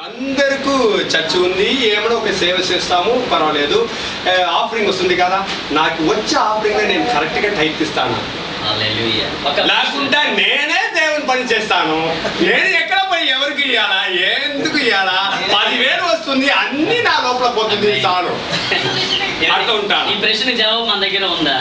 అందరికీ చర్చ్ ఉంది, ఏమైనా ఒక సేవ చేస్తాము, పర్వాలేదు. ఆఫరింగ్ వస్తుంది కదా, నాకు వచ్చే ఆఫరింగ్ నేను కరెక్ట్గా టైప్ ఇస్తాను. లేకుంటే నేనే దేవుని పని చేస్తాను. నేను ఎక్కడ పోయి ఎవరికి ఇవ్వాలా, ఎందుకు ఇవ్వాలా? 10,000 వస్తుంది, అన్ని నా లోపల పోతుంది, చాలు అట్లా ఉంటాను. ఈ ప్రశ్న జవాబు మన దగ్గర ఉందా?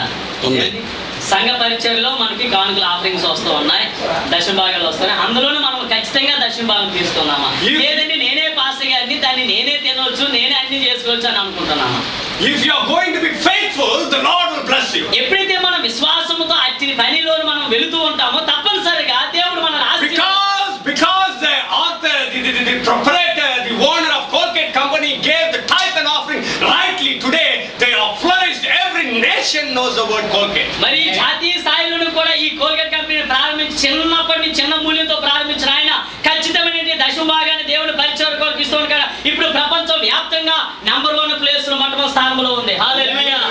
సంఘ పరిచయంలో మనకి కానుకల ఆఫరింగ్స్ వస్తూ ఉన్నాయి, దశమ భాగాలు వస్తున్నాయి. అందులోనే మనం ఖచ్చితంగా దశమ భాగం తీసుకున్నామా? లేదంటే నేనే పాస్ గారిని, దాన్ని నేనే తినవచ్చు, నేనే అన్ని చేసుకోవచ్చు అని అనుకుంటున్నామా? If you are going to be faithful, the Lord will bless you. ఎప్పుడైతే మనం విశ్వాసముతో అట్టి పనిలో మనం వెళుతూ ఉంటామో తప్పనిసరిగా దేవుడు మన because the author, the proprietor, the owner of Colgate company gave the tithe and offering rightly today, they are flourished. Every nation knows the word Colgate. మరి జాతీయ స్థాయిలోనూ కూడా ఈ కోల్గేట్ కంపెనీ ప్రారంభించి చిన్నప్పటి నుంచి చిన్న మూల్యంతో ప్రారంభించిన ఆయన ఖచ్చితమైన దశమ భాగాన్ని దేవుడు పరిచయం కొరకు ఇస్తూ ఉంటాడు. ఇప్పుడు ప్రపంచం వ్యాప్తంగా నంబర్ 1 ప్లేస్ లో మొట్టమొదటి స్థానంలో ఉంది. హల్లెలూయా.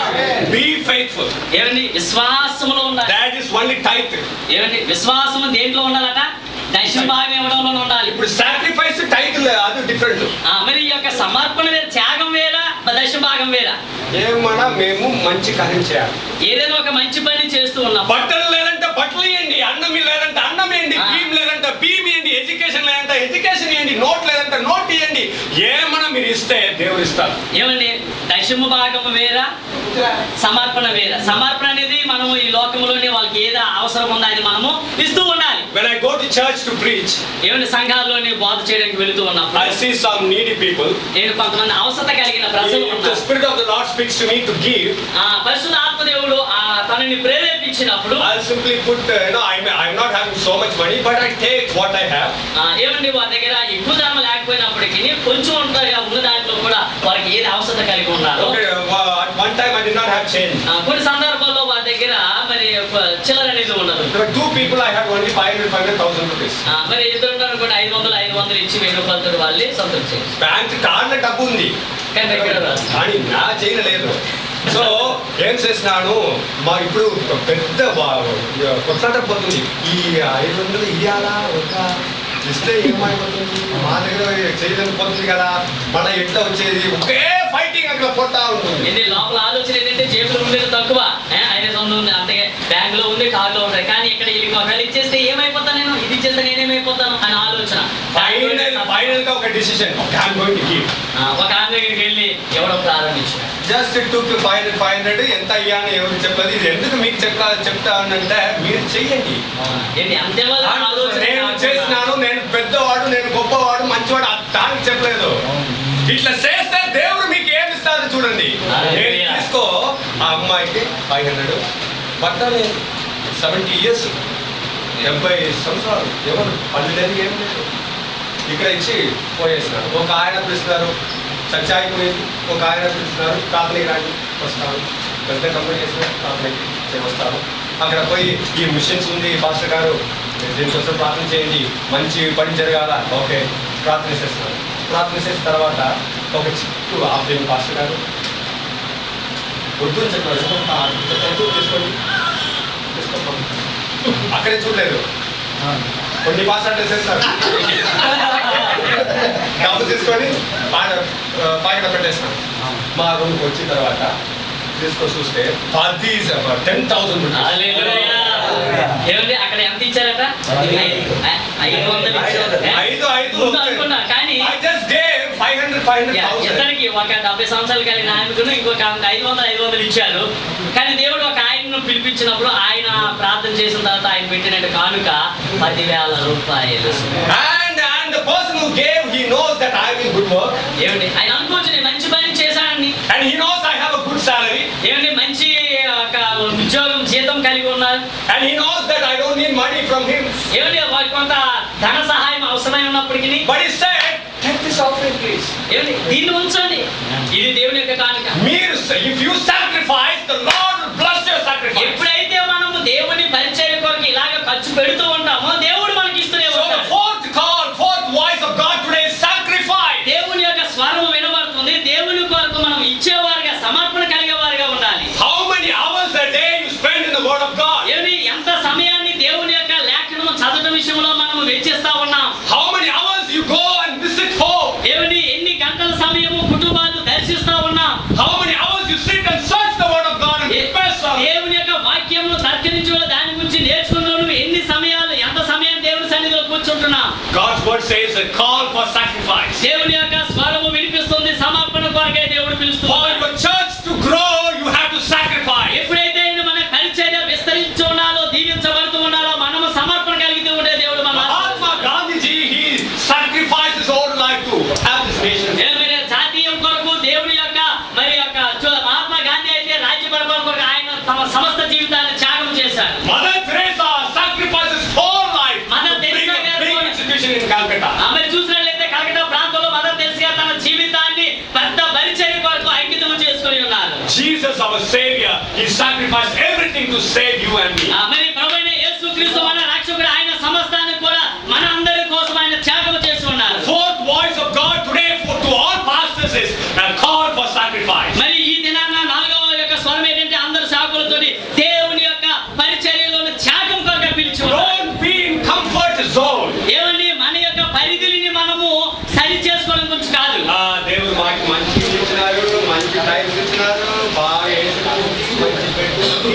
Be faithful. ఏమండి? విశ్వాసములో ఉండాలి. That is only tithe. ఏమండి? విశ్వాసము దేంట్లో ఉండాలట? దశమ భాగం ఇవ్వడంలో ఉండాలి. ఇప్పుడు సాక్రిఫైస్ టైటిల్ అది డిఫరెంట్. మరి ఈ యొక్క సమర్పణ వేరు, త్యాగం వేరా, దశమ భాగం వేరా? ఏమన్నా మేము మంచి కార్యం చేయాలి. ఏదైనా ఒక మంచి పని చేస్తూ ఉన్నాం. బట్టలు లేదంటే బట్టలు ఇవ్వండి, అన్నం లేదంటే అన్నం ఇవ్వండి, భీమ్ లేదంటే భీమ్ ఇవ్వండి, ఎడ్యుకేషన్ లేదంటే ఎడ్యుకేషన్ ఇవ్వండి, నోట్ లేదంటే నోట్ ఇవ్వండి. ఏమన్నా మీరు ఇస్తే దేవుడు ఇస్తారు. ఏమండి? దశమ భాగం వేరా, సమర్పణ వేరా? సమర్పణ అనేది మనము ఈ లోకంలోనే వాళ్ళకి ఏదో అవసరం ఉందో అది మనము ఇస్తూ ఉండాలి. When I go to church to preach, ఏమండి? సంఘాల్లోనే బోధ చేయడానికి వెళుతూ ఉన్నప్పుడు I see some needy people. నేను కొంతమంది అవసరత కలిగిన ప్రజలు The ఉన్నారు. Spirit of the Lord speaks to me to give. పరిశుద్ధ ఆత్మదేవుడు తనని ప్రేరేపించినప్పుడు I'll simply put, I'm not having so much money, but I take what I have. ఏమండి? వారి దగ్గర ఎక్కువ ధనం లేకపోయినప్పటికీ కొంచెం ఉంటారుగా, ఉన్న దాంట్లో కూడా వారికి ఏది అవసరత కలిగి ఉన్నారు. Okay, at one time I did not have change. కొన్ని సందర్భాల్లో వారి దగ్గర మరి చిల్లర అనేది ఉండదు. There were 2 people, I had only 500,000 rupees. మరి ఇద్దరు ఉన్నారు కూడా 500 ఇచ్చి 1000 రూపాయలతో వాళ్ళే సంతృప్తి. బ్యాంక్ కార్డులో డబ్బు ఉంది కానీ దగ్గర రాదు. కానీ నా చేయలేదు. సో ఏం చేసినాను, మా ఇప్పుడు పెద్ద కొట్లాట పోతుంది. ఈ 500 ఇయ్యాలా ఒక ఇస్తే ఏమైపోతుంది, మా దగ్గర చేయలేకపోతుంది కదా, మన ఎట్లా వచ్చేది, ఒకే ఫైటింగ్ అక్కడ పోతా ఉంటుంది. లోపల ఆలోచన ఏంటంటే జేబులో ఉండేది తక్కువ, 500 ఉంది, అంతే బ్యాంక్ లో ఉంది, కార్డులో ఉంటాయి. కానీ ఇక్కడ వీళ్ళకి ఒకవేళ ఇచ్చేస్తే ఏమైపోతాను, నేను ఇది ఇచ్చేస్తే నేనేమైపోతాను అని ఆలోచన. ఫైనల్ గా ఒక డిసిషన్, ఒక ఆమె దగ్గరికి వెళ్ళి ఎవడో ప్రారంభించారు. జస్ట్ టుక్ 500 ఎంత అయ్యాను ఎవరు చెప్పదు. ఇది ఎందుకు మీకు చెప్తానంటే మీరు చెయ్యండి. నేను చేసినాను, నేను పెద్దవాడు, నేను గొప్పవాడు, మంచివాడు, దానికి చెప్పలేదు. ఇట్లా చేస్తే దేవుడు మీకు ఏమి ఇస్తారో చూడండి. నేను తీసుకో, ఆ అమ్మాయికి 500, బట్టలు 70 years, 70 సంవత్సరాలు, ఎవరు పళ్ళు లేదు, ఏం లేదు. ఇక్కడ ఇచ్చి పోయేస్తున్నారు. ఒక ఆయన పిలుస్తున్నారు, చచ్చాయి పోయింది. ఒక ఆయన పిలుస్తున్నారు, ప్రార్థనకి రాండి, వస్తాను. పెద్ద కంపెనీ చేస్తున్నారు, ప్రార్థనకి వస్తాను. అక్కడ పోయి ఈ మిషన్స్ ఉంది పాస్టర్ గారు, దీనికోసం ప్రార్థన చేయండి, మంచి పని జరగాల. ఓకే, ప్రార్థన చేస్తున్నారు. ప్రార్థన చేసిన తర్వాత ఒక చిక్కు ఆఫ్లైన్ పాస్టర్ గారు వద్దు అని చెప్పారు. తీసుకోండి, అక్కడే చూడలేదు. కొన్ని పాస్టర్లు చేస్తారు, డబ్బు తీసుకొని పాకెట్ పెట్టేస్తాను. మా రూమ్కి వచ్చిన తర్వాత తీసుకొని చూస్తే 10,000 ఏమండి? అక్కడ ఎంత ఇచ్చారట? 500 అనుకున్నా. కానీ ఇద్దరికి ఒక 70 సంవత్సరాలు కలిగిన ఆయనకు ఇంకొక 500 ఇచ్చారు. కానీ దేవుడు ఒక ఆయనను పిలిపించినప్పుడు ఆయన ప్రార్థన చేసిన తర్వాత ఆయన పెట్టిన కానుక 10,000 రూపాయలు. The person who gave, he knows that I will good work. ఏమండి? ఆయన అనుకోవచ్చు నేను మంచి పని చేశానండి. And he knows I have a good salary. ఏమండి? మంచి ఉద్యోగం, జీతం కలిగి ఉన్నారు. And he knows that I don't need money from him. ఏమండి? కొంత ధన సహాయం అవసరమై ఉన్నప్పటికీ But he said, take this offering please. ఏమండి? దీన్ని ఉంచండి, ఇది దేవుని యొక్క కానుక. మీరు if you sacrifice, the Lord will bless your sacrifice. ఎప్పుడైతే మనము దేవుని పరిచర్య కొరకు ఇలాగ ఖర్చు పెడుతూ ఉంటామో దేవుడు మనకి ఇస్తూనే ఉంటాడు. Fourth voice of God today is sacrifice. దేవుని యొక్క స్వరం వినబడుతుంది. దేవుని కొరకు మనం ఇచ్చేవారుగా, సమర్పణ కలిగేవారుగా ఉండాలి. How many hours a day you spend in the word of God? ఎంత సమయాన్ని దేవుని యొక్క లేఖనము చదవడం విషయంలో మనం వెచ్చిస్తా ఉన్నాం. How many hours you go and visit home? for sacrifice. దేవుని యొక్క స్వరము వినిపిస్తుంది, సమర్పణ కొరకే దేవుడు For పిలుస్తున్నాడు. your church to grow, you have to sacrifice. ఎప్పుడైతే మన పరిచర్య విస్తరించి ఉన్నాలో, దీవించబడుతూ ఉన్నాలో, మనము సమర్పణ కలిగితే ఉంటే దేవుడు మన Mahatma Gandhi ji, he sacrificed his own life to have this nation. ఏమైనా జాతీయం కొరకు దేవుని యొక్క మహాత్మా గాంధీ అయితే రాజ్య పరిపాలన కొరకు ఆయన తమ సమస్త జీవితాన్ని త్యాగం చేశారు. Mother Teresa sacrificed his whole life Mother to bring Teresa a big institution in Calcutta. ఆమె చూసినట్లయితే కలకత్తా ప్రాంతంలో మదర్ తెరెసా తన జీవితాన్ని పెద్ద పరిచర్య కొరకు అంకితం చేసుకొని ఉన్నారు. Jesus, our Savior, he sacrificed everything to save you and me. మరి ప్రభువైన యేసుక్రీస్తు మన రక్షకుడు, ఆయన సమస్తాన్ని కూడా మన అందరి కోసం ఆయన త్యాగం చేసి ఉన్నారు. Fourth voice of God today to all pastors is a call for sacrifice. మరి ఈ దినాన నాలుగవ యొక్క స్వరం ఏంటంటే అందరు సేవకులతో దేవుని యొక్క పరిచర్యలోని త్యాగం కొరకు పిలిచి ఉన్నారు. Don't be in comfort zone. ఏమండి, మన యొక్క పరిధిని మనము సరి చేసుకోవడం గురించి కాదు. దేవుడు మాకు మంచి ఇచ్చినారు, మంచి టైం ఇచ్చినారు, బాగా వేసినారు, మంచి పెట్టుకుంది,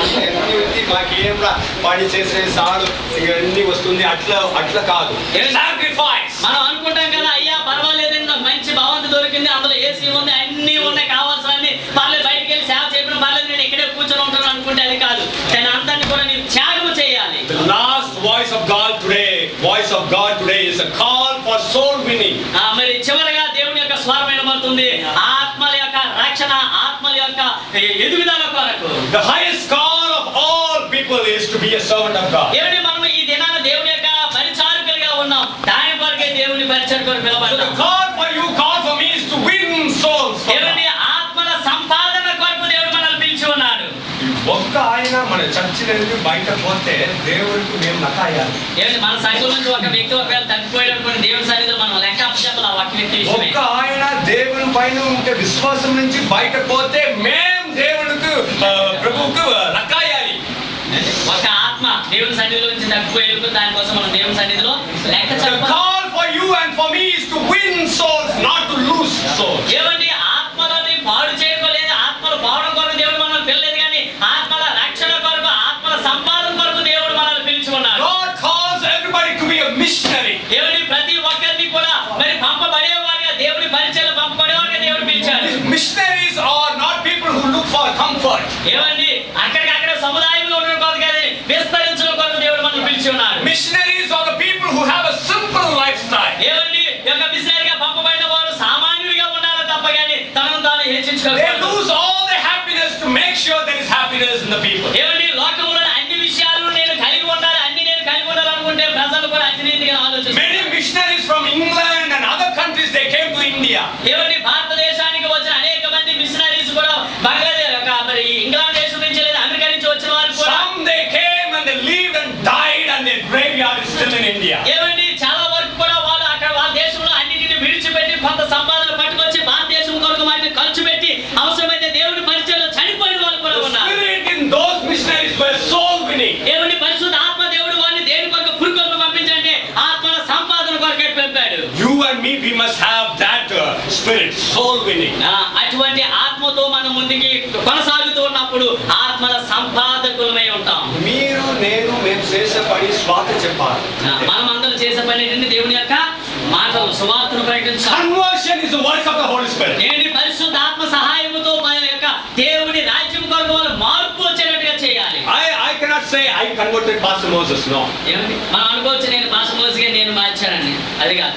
అన్ని ఉంది, మాకేం పని చేసే సాడు ఇవన్నీ వస్తుంది, అట్లా కాదు. సాక్రిఫైస్. మనం అనుకుంటాం కదా, అయ్యా పర్వాలేదండి, నాకు మంచి భవంతి దొరికింది, అందులో ఏసీ ఉంది, అన్ని ఉన్నాయి, కావాల్సిన పర్లేదు, బయటికి వెళ్ళి సేవ చేయడం పర్లేదు, నేను ఇక్కడే కూర్చొని ఉంటాను అనుకుంటే అది కాదు. దాని అంతాన్ని కూడా నీవు త్యాగం చేయాలి. The last voice of God today is a call for soul winning. మరి చివరగా దేవుని యొక్క స్వరం వినబడుతుంది, ఆత్మల యొక్క రక్షణ, ఆత్మల యొక్క ఎదుగుదల కొరకు. The highest call of all people is to be a servant of God. ఏమంటే మనం ఈ దినాన దేవుని యొక్క పరిచారకులుగా ఉన్నాం, దాని కొరకే దేవుని పరిచయం కొరకు So the పిలవబడ్డాం. call for you, call for me is to win souls for God. ఏమంటే ఆత్మల సంపాదన కొరకు దేవుడు మనల్ని పిలిచి ఉన్నాడు. ఒక్క ఆయన మన చర్చి నుండి బయట పోతే దేవుడికి మేము నకాయాలి. ఏమంటే మన సంఘం నుంచి ఒక వ్యక్తి ఒకవేళ తప్పిపోయేటప్పుడు దేవుని సన్నిధిలో మనం లెక్క అప్పచెప్పాలి, ఆ ఒక్క వ్యక్తి విషయమే. ఒక్క ఆయన దేవుని పైన ఉంటే విశ్వాసం నుంచి బయట పోతే మేము దేవుడికి ప్రభువుకు నకాయాలి. ఒక ఆత్మ దేవుని సన్నిధిలో నుంచి తప్పిపోయేందుకు దానికోసం మనం దేవుని సన్నిధిలో లెక్క The చెప్పాలి. call for you and for me is to win souls, not to lose souls. ఏమండి, ఆత్మలని పాడు చేయలేదు, ఆత్మలు పావడం కొరకు దేవుడు మనల్ని పిల్లలేదు, కానీ ఆత్మల రక్షణ కొరకు, ఆత్మల సంపాదన కొరకు దేవుడు మనల్ని పిలిచి ఉన్నాడు. God calls everybody to be a missionary. ఏమండి, ప్రతి ఒక్కరిని కూడా మరి పంపబడేవారుగా, దేవుని పరిచయం పంపబడేవారుగా దేవుడు పిలిచాడు. Missionaries are not people who look for comfort. ఏమండి, అక్కడికక్కడ సముదాయంలో ఉండడం కొరకు కానీ విస్తరించడం కొరకు దేవుడు మనల్ని పిలిచి ఉన్నాడు. Missionaries are the people who have a simple lifestyle. ఏమండి, యొక్క మిషనరీగా పంపబడిన వారు సామాన్యుడిగా ఉండాలి తప్ప కానీ తనను తాను They హెచ్చించుకోకూడదు. lose all their happiness to make sure there is happiness in the people. ఏమండి, లోకంలోని అన్ని విషయాలు నేను కలిగి ఉండాలి, అన్ని నేను కలిగి ఉండాలనుకుంటే ప్రజలు కూడా అన్నిటిగా ఆలోచిస్తారు. Many missionaries from England and other countries, they came to India. ఏమండి, భారతదేశానికి వచ్చిన అనేక మంది మిషనరీస్ కూడా బంగ్లాదేశ్ మరి ఇంగ్లాండ్ దేశం నుంచి లేదా అమెరికా నుంచి వచ్చిన వారు కూడా Some they came and they lived and died and their graveyard is still in India. ఏమండి, చాలా వరకు కూడా వాళ్ళు అక్కడ వాళ్ళ దేశంలో అన్నిటిని విడిచిపెట్టి కొంత సంపాదన పట్టుకొచ్చి భారతదేశం కొరకు వాటిని ఖర్చు పెట్టి అవసరమైతే దేవుడి పరిచయంలో చనిపోయిన వాళ్ళు కూడా The ఉన్నారు. spirit in those missionaries were soul winning. ఏమండి, పరిశుద్ధ ఆత్మ దేవుడు వారిని దేని కొరకు పురు కొరకు పంపించంటే ఆత్మల సంపాదన కొరకే పంపాడు. You and me, we must have that spirit, soul winning. అటువంటి ఆత్మతో మనం ముందుకి కొనసాగుతూ ఉన్నప్పుడు ఆత్మల సంపాదకులమై ఉంటాం. మీరు నేను మేము చేసే పని స్వాత చెప్పాలి. మనం అందరం చేసే పని ఏంటంటే దేవుని యొక్క మాటలు, సువార్తను ప్రకటించాలి. Conversion is the work of the Holy Spirit. ఏంటి, పరిశుద్ధ ఆత్మ సహాయముతో మన యొక్క దేవుని రాజ్యం కొరకు వాళ్ళు మార్పు వచ్చేటట్టుగా చేయాలి. I cannot say I converted Pastor Moses, no. ఏమండి, మనం అనుకోవచ్చు నేను పాస్ మోసిగా నేను మార్చానండి, అది కాదు.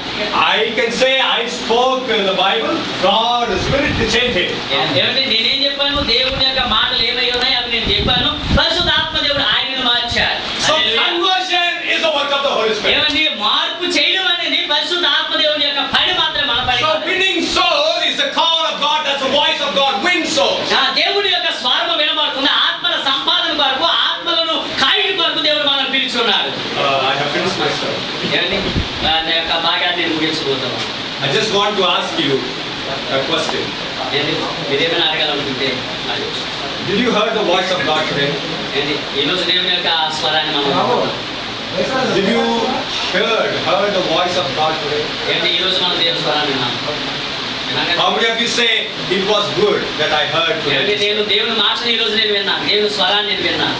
I can say I spoke in the Bible, God, the Spirit to change it. ఏమండి, నేనేం చెప్పాను, దేవుని యొక్క మాటలు ఏమై ఉన్నాయి అవి నేను చెప్పాను, పరిశుద్ధ ఆత్మ దేవుడు ఆయనను మార్చాడు. So hallelujah. conversion is the work of the Holy Spirit. ఏమండి, మార్పు చేయడం అనేది పరిశుద్ధ ఆత్మ దేవుని యొక్క పని మాత్రమే, మన పని So కాదు. winning soul is the call of God, that's the voice of God, win soul. దేవుడి యొక్క స్వరము వినబడుతుంది, ఆత్మల సంపాదన కొరకు, ఆత్మలను కాయటి కొరకు దేవుడు మనల్ని పిలుచున్నాడు. I have finished my story. ఏమండి, నా యొక్క భాగాన్ని నేను ముగించబోతాను. I just want to ask you a question. ఏంటి, మీరేమైనా అడగాలనుకుంటే అడగచ్చు. Did you hear the voice of God today? ఏంటి, ఈరోజు దేవుని యొక్క స్వరాన్ని మనం వింటున్నాం. Did you heard the voice of God today? ఏంటి, ఈరోజు మనం దేవుని స్వరాన్ని విన్నాం. విన్నాం కదా? How many of you say it was good that I heard ఏమండి, today? నేను దేవుని మాటని ఈరోజు నేను విన్నాను, దేవుని స్వరాన్ని నేను విన్నాను.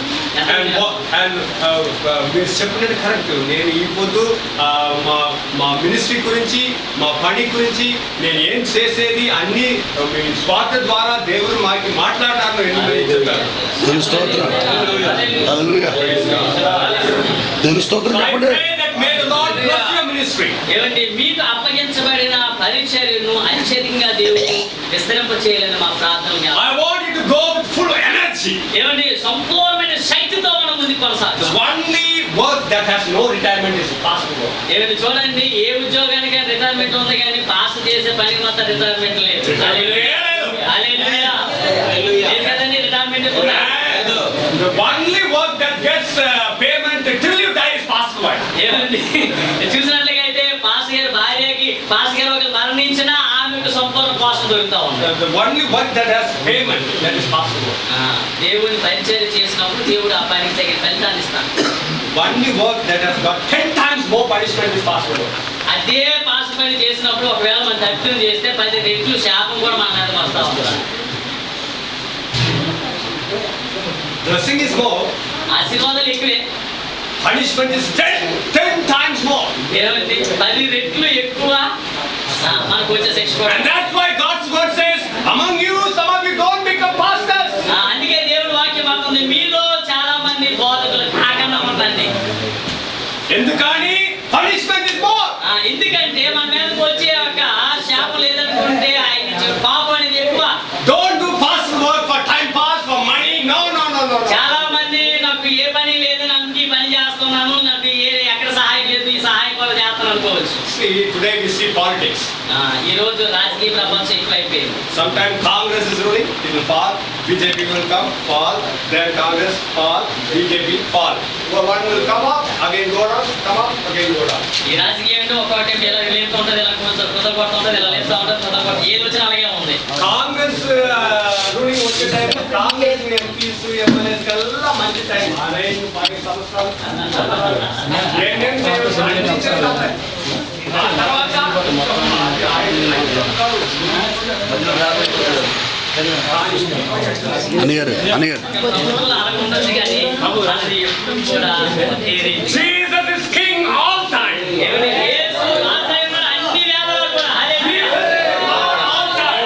మీరు చెప్పినట్టు కరెక్ట్. నేను ఈ పొద్దు మా మినిస్ట్రీ గురించి, మా పని గురించి, నేను ఏం చేసేది అన్ని మీ స్వార్థ ద్వారా దేవుడు మాకి మాట్లాడాను ఎందుకు చెప్తాను. ఏమంటే మీకు అప్పగించబడిన పరిచర్యను అత్యధికంగా దేవుడు విస్తరింప చేయాలని మా ప్రార్థన. I want you to go with full energy. ఏమంటే సంపూర్ణమైన శక్తితో మనం ముందుకు కొనసాగాలి. Only work that has no retirement is possible. ఏమంటే చూడండి, ఏ ఉద్యోగానికి రిటైర్మెంట్ ఉంది కానీ పాస్ చేసే పనికి మాత్రం రిటైర్మెంట్ లేదు. హల్లెలూయా. లేదు కదండి, రిటైర్మెంట్ ఉందా? The only work that gets payment till you die is possible. ఏమండి చూసినట్లుగా అయితే పాస్ గారు ఒక మరణించినా ఆమెకు సంపూర్ణ పోషణ దొరుకుతా ఉంది. The only work that has payment that is possible. దేవుని పరిచర్య చేసినప్పుడు దేవుడు ఆ పనికి తగిన ఫలితాన్ని ఇస్తాడు. Only work that has got 10 times more punishment is possible. అదే పాస్ పని చేసినప్పుడు ఒకవేళ మనం తప్పిదం చేస్తే 10 రెట్లు శాపం కూడా మన మీద వస్తా ఉంటుంది. Blessing is more. ఆశీర్వాదాలు ఎక్కువే. Punishment is 10 times more. ఏమండి 10 రెట్లు ఎక్కువ మనకు వచ్చే శిక్ష కూడా. And that's why God's word says, among you some of you don't become pastors. అందుకే దేవుడి వాక్యం అంటుంది, మీలో చాలా మంది బోధకులు కాకుండా ఉండండి. ఎందుకని punishment is more. ఎందుకంటే మన మీదకి వచ్చే ఒక శాపం లేదనుకుంటే ఆయన ఇచ్చే పాపం అనేది ఎక్కువ. Don't do pastor work for time pass, for money. No. చాలా మంది నాకు ఏ పని లేదు, నాకు ఈ పని చేస్తున్నాను, నాకు ఎక్కడ సహాయం లేదు, ఈ సహాయం కూడా చేస్తాను అనుకోవచ్చు. See, today we see politics. ఈ రోజు రాజకీయ ప్రపంచం ఎక్కువైపోయింది. Sometimes Congress is ruling, it will fall. BJP will come, fall. Then Congress fall, BJP fall. One will come up, again go down, come up, again go down. ఈ రాజకీయం అంటే ఒక్కొక్కటి ఇలా లేపుతూ ఉంటుంది, ఇలా కుదరకొడుతూ ఉంటుంది, ఇలా లేపుతూ ఉంటుంది, కుదరకొట్టు ఏది వచ్చినా అలాగే ఉంది. కాంగ్రెస్ రూలింగ్ వచ్చే టైం కాంగ్రెస్ ఎంపీస్ ఎమ్మెల్యేస్ కల్లా మంచి టైం 5 సంవత్సరాలు ఏమేం చేయాలి. ఆ తర్వాత అనిగారు ఉండొచ్చు కానీ అది ఎప్పుడు కూడా Jesus is king all time. యేసు రాజై ఉన్నాడు అన్ని వేళల్లో కూడా. హల్లెలూయా.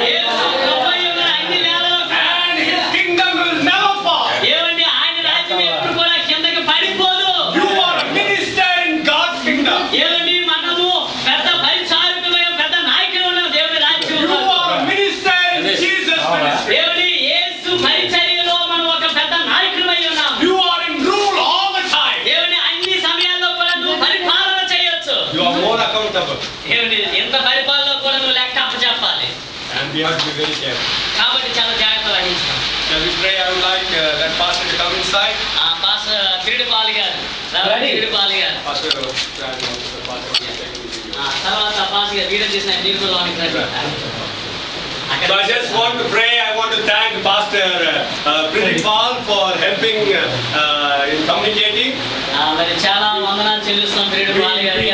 యేసు ప్రభువై ఉన్నాడు అన్ని వేళల్లో కూడా. And his kingdom will never fall. ఏమండి ఆయన రాజ్యం ఎప్పుడు కూడా కిందకి పడిపోదు. You are a minister in God's kingdom. ఏమండి మనము పెద్ద పరిచారకులై పెద్ద నాయకులు ఉన్నాం దేవుని రాజ్యంలో. You are a minister in Jesus ministry. దేవుని యేసు పరిచర్యలో మనం ఒక పెద్ద నాయకులై ఉన్నాం. You are in rule all the time. దేవుని అన్ని సమయాల్లో కూడా నువ్వు పరిపాలన చేయొచ్చు. You are more accountable. దేవుని ఎంత పరిపాలనలో కూడా నువ్వు లెక్క అప్పచెప్పాలి. And we have to be very careful. కాబట్టి చాలా జాగ్రత్త వహించాలి. Shall we pray? I would like that pastor to come inside. Pastor Tirudipali గారు, తిరుడిపాలి గారు Pastor, తర్వాత పాస్ గారు వీడియో చేసిన దీర్ఘంలోనికి రండి. So I just want to pray. I want to thank Pastor Pridipal for helping in communicating. మరి చాలా వందనాలు చెల్లిస్తున్నాం తిరుడిపాలి గారికి.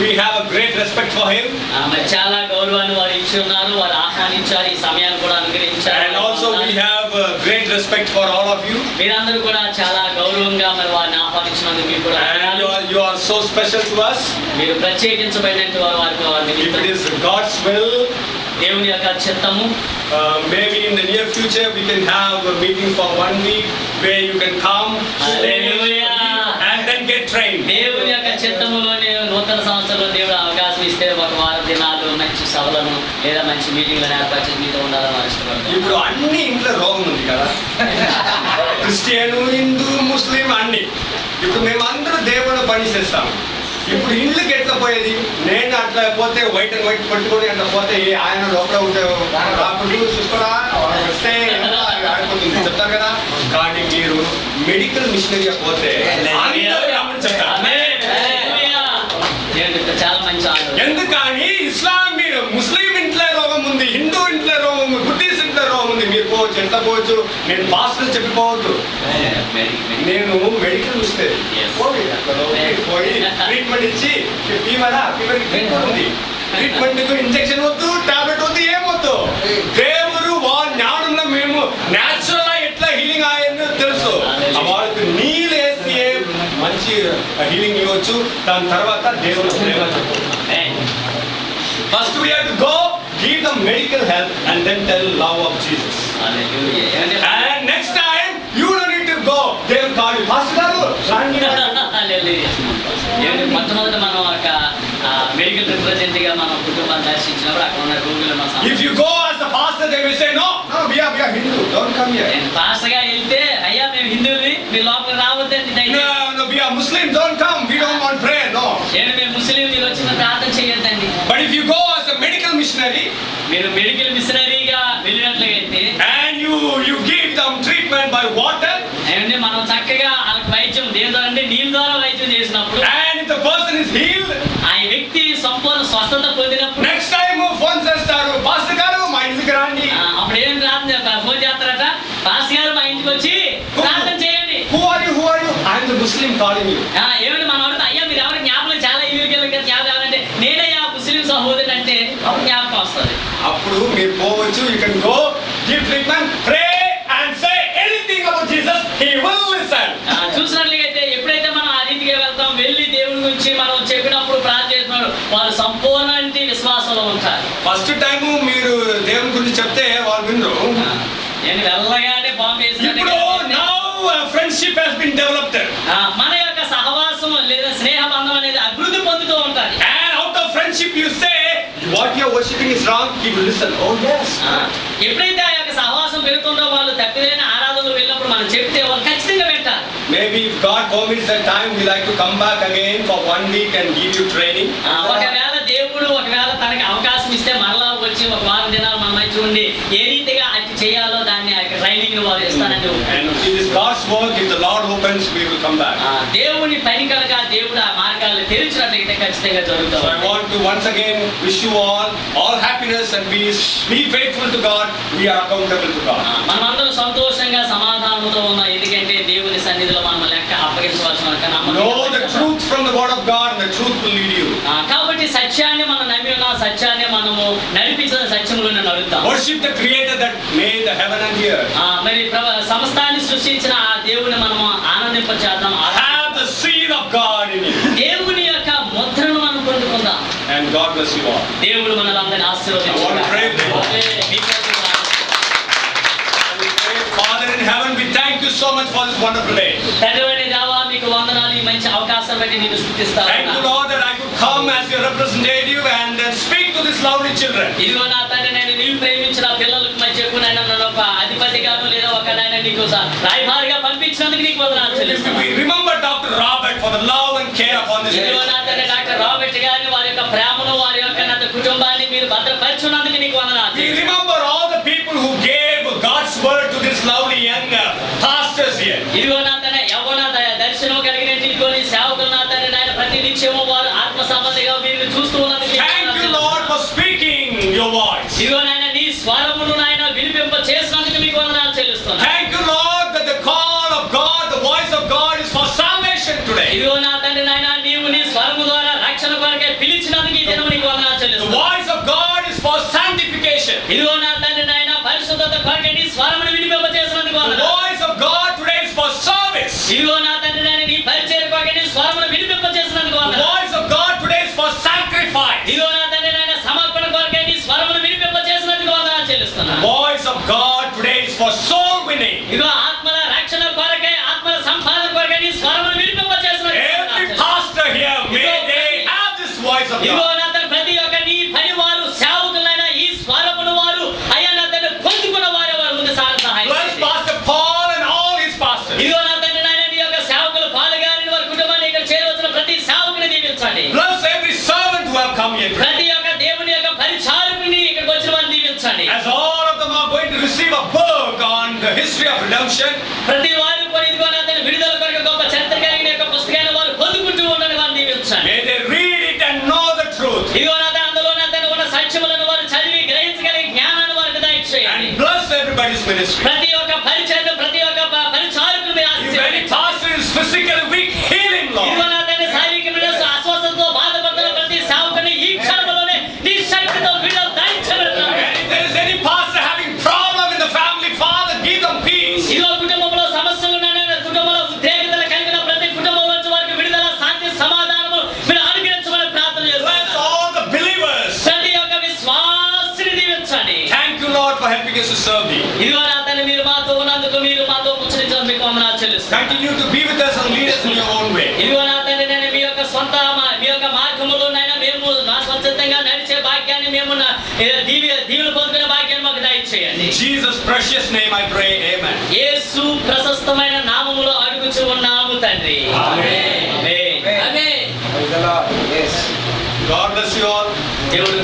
We have a great respect for him. మరి చాలా గౌరవాన్ని వారు ఇచ్చి ఉన్నారు, వారు ఆహ్వానించారు, ఈ సమయాన్ని కూడా అనుగ్రహించారు. And also we have great respect for all of you. మీరందరూ కూడా చాలా గౌరవంగా మరి వారిని ఆహ్వానించినందుకు మీకు కూడా And you are so special to us. మీరు ప్రత్యేకించబడినట్టు వారి If it is God's will, దేవుని యొక్క చిత్తము, maybe in the near future we can have a meeting for 1 week where you can come, stay, and then get trained. దేవుని యొక్క చిత్తములోనే నూతన సంవత్సరంలో దేవుడు అవకాశం ఇస్తే ఒక వారం దినాలు మంచి సభలను లేదా మంచి మీటింగ్లను ఏర్పరిచి మీతో ఉండాలని వారు ఇష్టపడతారు. ఇప్పుడు అన్ని ఇంట్లో రోగం ఉంది కదా, క్రిస్టియన్, హిందూ, ముస్లిం అన్ని. ఇప్పుడు మేము అందరూ దేవుడు పని చేస్తాం. ఇప్పుడు ఇళ్ళకి ఎట్లా పోయేది? నేను అట్లా పోతే వైట్ అండ్ వైట్ పట్టుకొని అట్లా పోతే ఆయన లోపల ఉంటే అప్పుడు చూసుకోరా వస్తే ఆడిపోతుంది చెప్తారు కదా. కానీ మీరు మెడికల్ మిషనరీగా పోతే అందరూ రమ్మని చెప్తారు. చాలా మంచి ఆలోచన. ఎందుకని ఇస్లాం మీరు ముస్లిం ఇంట్లో రోగం ఉంది, హిందూ ఇంట్లో రోగం ఉంది, బుద్ధిస్ట్ ఇంట్లో రోగం ఉంది, మీరు పోవచ్చు, ఎట్లా పోవచ్చు? నేను పాస్టర్ చెప్పిపోవద్దు, నేను మెడికల్ మిషనరీ. పోయి ట్రీట్మెంట్ ఇచ్చి ఫీవర్ ట్రీట్మెంట్ ఉంది, ట్రీట్మెంట్ ఇంజెక్షన్ వద్దు, టాబ్లెట్ వద్దు, ఏమొద్దు. దేవుడు వాళ్ళ జ్ఞానంలో మేము న్యాచురల్ గా ఎట్లా హీలింగ్ అయ్యిందో తెలుసు. వాళ్ళకి హీలింగ్ ఇవ్వచ్చు. దాని తర్వాత దేవుని ప్రేమ చెప్పు. First we have to go, give them medical help and then tell love of Jesus. Hallelujah. And next time you don't need to go. They will call you, Pastor Garu. మొట్టమొదటి మనం ఒక medical representative గా మనం కుటుంబాన్ని దర్శించినప్పుడు అక్కడ ఉన్న రోగులు If you go as the pastor, they will say, no, we are Hindu. Don't come here. Pastor గా వెళ్తే అయ్యా మేము హిందువులు మీ లోపల రావద్దండి. No, we are Muslims. Don't come. We don't want prayer. No. మేము ముస్లిం మీరు వచ్చిన ప్రార్థన చేయొద్దండి. But if you go as a medical missionary, మీరు మెడికల్ మిషనరీగా వెళ్ళినట్లయితే and you give them treatment by water, అంటే మనం చక్కగా వాళ్ళకి వైద్యం దేని ద్వారా అంటే నీళ్ళ ద్వారా వైద్యం చేసినప్పుడు and if the person is healed, ఆ వ్యక్తి సంపూర్ణ స్వస్థత పొందినప్పుడు next time phone చేస్తారు, Pastor Garu మా ఇంటికి రండి. అప్పుడు ఏం ప్రార్థన ఫోన్ చేస్తారట, పాస్టర్ గారు మా ఇంటికి వచ్చి ప్రార్థన చేయండి. Who are you? I am the Muslim calling you. ఏమంటే మనం అడుగుతా, అయ్యా మీరు ఎవరు జ్ఞాపకం చాలా జ్ఞాపకం అంటే నేనయ్యా ముస్లిం సహోదరుడు అంటే అప్పుడు జ్ఞాపకం వస్తుంది. అప్పుడు మీరు పోవచ్చు. You can go, give treatment, pray and say anything about Jesus. He will listen. చూసినట్లయితే ఎప్పుడైతే మనం ఆ రీతిగా వెళ్తాం, వెళ్ళి దేవుడి గురించి మనం చెప్పినప్పుడు ప్రార్థన చేస్తున్నాడు, వాళ్ళు సంపూర్ణ విశ్వాసంలో ఉంటారు. ఫస్ట్ టైం మీరు దేవుని గురించి చెప్తే వాళ్ళు వినరు. నేను వెళ్ళగానే బాంబు ఇప్పుడు now friendship has been developed. మన యొక్క సహవాసం లేదా స్నేహ బంధం అనేది అభివృద్ధి పొందుతూ ఉంటారు. And out of friendship you say what you are worshiping is wrong. He will listen. Oh yes. ఎప్పుడైతే ఆ యొక్క సహవాసం పెరుగుతుందో వాళ్ళు తప్పిదైన ఆరాధనలు వెళ్ళినప్పుడు మనం చెప్తే వాళ్ళు ఖచ్చితంగా వింటారు. Maybe if God permits that time, we like to come back again for 1 week and give you training. ఒకవేళ దేవుడు తనకి అవకాశం ఇస్తే మరలా వచ్చి ఒక వారం దినాలు మన మధ్య ఉండి ఏ రీతిగా అది చేయాలో దాన్ని ట్రైనింగ్ వారు ఇస్తానని. And it is God's work. If the Lord opens, we will come back. దేవుని పని కనుక దేవుడు ఆ మార్గాలు తెరిచినట్లయితే ఖచ్చితంగా జరుగుతుంది. So I want to once again wish you all happiness and peace. Be faithful to God. We are accountable to God. మనమందరం సంతోషంగా సమాధానంతో ఉన్నాం, ఎందుకంటే దేవుని సన్నిధిలో మనం లెక్క అప్పగించవలసిన know the truth from the word of God and the truth will lead you. కాబట్టి సత్యాన్ని మనం నమ్మి ఉన్న సత్యాన్ని మనము నడిపించిన సత్యములను నడుద్దాం. Worship the creator that made the heaven and earth. మరి సమస్తాన్ని సృష్టించిన ఆ దేవుని మనము ఆనందింపచేద్దాం. Have the seal of God in you. దేవుని యొక్క ముద్రను మనం పొందుకుందాం. And God bless you all. దేవుడు మనలందరిని ఆశీర్వదించుగాక. Father in heaven, we thank you so much for this wonderful day. తండ్రి దేవా మీకు వందనాలు, ఈ మంచి అవకాశం బట్టి నేను స్తుతిస్తాను. Thank you Lord that I could come as your representative and speak to these lovely children. ఇదిగో నా తండ్రి, నేను నీవు ప్రేమించిన పిల్లలకు మధ్యకు నన్ను ఒక అధిపతిగాను లేదా ఒక నాయన నీకు రాయబారిగా పంపించినందుకు నీకు వందనాలు చెల్లిస్తున్నాను. We remember Dr. Robert for the love and care upon this. ఇదిగో నా తండ్రి, డాక్టర్ రాబర్ట్ గారిని వారి యొక్క ప్రేమను వారి యొక్క నా కుటుంబాన్ని మీరు భద్రపరిచినందుకు నీకు వందనాలు. We remember all the people who gave God's word to this lovely young pastors here. ఇదిగో నా తండ్రి, యవ్వన దర్శనం కలిగినటువంటి సేవకులు నా తండ్రి నాయన ప్రతి నిత్యము వారు ఆత్మ సంబంధిగా మీరు చూస్తూ ఉన్నందుకు Thank you Lord for speaking your voice. ఇదిగో నాయన నీ స్వరమును నాయన వినిపింప చేసినందుకు మీకు వందనాలు చెల్లిస్తున్నాను. Thank you Lord that the call of God, the voice of God is for salvation today. ఇదిగో నా తండ్రి నాయన నీవు నీ స్వరము ద్వారా రక్షణ కొరకే పిలిచినందుకు ఈ దినము నీకు వందనాలు The చెల్లిస్తున్నాను. voice of God is for sanctification. ఇదిగో నా తండ్రి నాయన పరిశుద్ధత కొరకే నీ స్వరమును వినిపింప చేసినందుకు The వందనాలు. voice of God today is for service. ఇదిగో నా తండ్రి నాయన నీ పరిచర్య కొరకే నీ స్వరమును వినిపింప చేసినందుకు The వందనాలు. voice of God today is for sacrifice. ఇదిగో నా తండ్రి నాయన సమర్పణ కొరకే నీ స్వరమును వినిపింప చేసినందుకు వందనాలు The చెల్లిస్తున్నాను. voice of God today is for soul winning. ఇదిగో ఆత్మల రక్షణ కొరకే ఆత్మల సంపాదన కొరకే నీ స్వరమును వినిపింప చేసినందుకు Every వందనాలు చెల్లిస్తున్నాను. pastor here, may they have this voice of ఇదిగో God. నా తండ్రి, ప్రతి ఒక్క నీ పని వారు సేవకులైన ఈ స్వరమును వారు అయ్యా నా తండ్రి పొందుకున్న వారు ముందు సహాయం Bless చేయండి. Pastor Paul and all his pastors. ఇదిగో నా తండ్రి నాయన నీ యొక్క సేవకులు పాలుగారిని వారి కుటుంబాన్ని ఇక్కడ చేరవచ్చిన ప్రతి సేవకుని దీవించండి. Bless every servant who have come here today. ప్రతి ఒక్క దేవుని యొక్క పరిచారకుని ఇక్కడికి వచ్చిన వారిని దీవించండి. As all of them are going to receive a book on the history of redemption, ప్రతి వారు కూడా ఇదిగో నా తండ్రి విడుదల కొరకు గొప్ప చరిత్ర కలిగిన యొక్క పుస్తకాన్ని వారు పొందుకుంటూ ఉండని వారిని దీవించండి. may they read it and know the truth. ఇదిగో నా తండ్రి, అందులో నా తండ్రి ఉన్న సత్యములను వారు చదివి గ్రహించగలిగే జ్ఞానాన్ని వారికి దయచేయండి. And bless everybody's ministry. ప్రతి ఒక్క పరిచయం ప్రతి ఒక్క పరిచారకులు మీరు If any ఆశీర్వదించండి. pastor is physically weak, heal him, ఇదిగో Lord. నా తండ్రి, శారీరకమైన అస్వస్థతతో బాధపడుతున్న ప్రతి సేవకుని ఈ క్షణంలోనే నీ శక్తితో విడుదల దయచేయబడుతున్నాను. And if there is any pastor having problem in the family, Father, give them peace. ఇదిగో కుటుంబంలో సమస్యలు ఉన్నాయని, కుటుంబంలో ఉద్రేకతలు కలిగిన ప్రతి కుటుంబం నుంచి వారికి విడుదల శాంతి Continue to be with us and lead us in your own way. ఇదిగో నా తండ్రి, నేను మీ యొక్క మీ యొక్క మార్గములో నైనా మేము నా స్వచ్ఛందంగా నడిచే భాగ్యాన్ని మేము దీవులు పొందుకునే భాగ్యాన్ని మాకు దయచేయండి. In Jesus' precious name I pray, amen. యేసు ప్రశస్తమైన నామములో అడుగుచు ఉన్నాము తండ్రి. Amen. Amen. Praise the Lord. Yes. God bless you all. దేవుడు